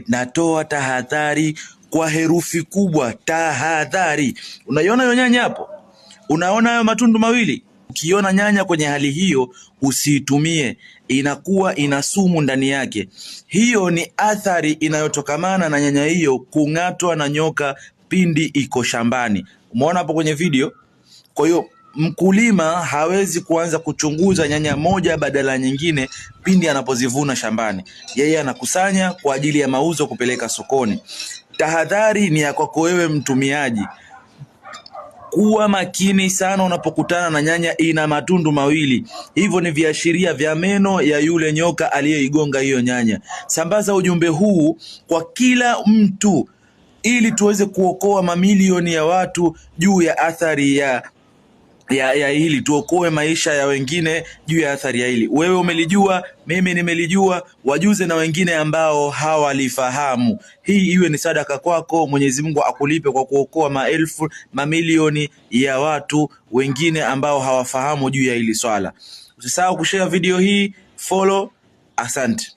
Natoa tahadhari kwa herufi kubwa, tahadhari. Unaiona hiyo nyanya hapo? Unaona hayo matundu mawili? Ukiona nyanya kwenye hali hiyo, usiitumie, inakuwa ina sumu ndani yake. Hiyo ni athari inayotokamana na nyanya hiyo kung'atwa na nyoka pindi iko shambani. Umeona hapo kwenye video? Kwa hiyo mkulima hawezi kuanza kuchunguza nyanya moja badala nyingine pindi anapozivuna shambani. Yeye anakusanya kwa ajili ya mauzo kupeleka sokoni. Tahadhari ni ya kwako wewe mtumiaji. Kuwa makini sana unapokutana na nyanya ina matundu mawili. Hivyo ni viashiria vya meno ya yule nyoka aliyeigonga hiyo nyanya. Sambaza ujumbe huu kwa kila mtu ili tuweze kuokoa mamilioni ya watu juu ya athari ya hili, tuokoe maisha ya wengine juu ya athari ya hili. Wewe umelijua, mimi nimelijua, wajuze na wengine ambao hawalifahamu. Hii iwe ni sadaka kwako, Mwenyezi Mungu akulipe kwa kuokoa maelfu, mamilioni ya watu wengine ambao hawafahamu juu ya hili swala. Usisahau kushare video hii, follow. Asante.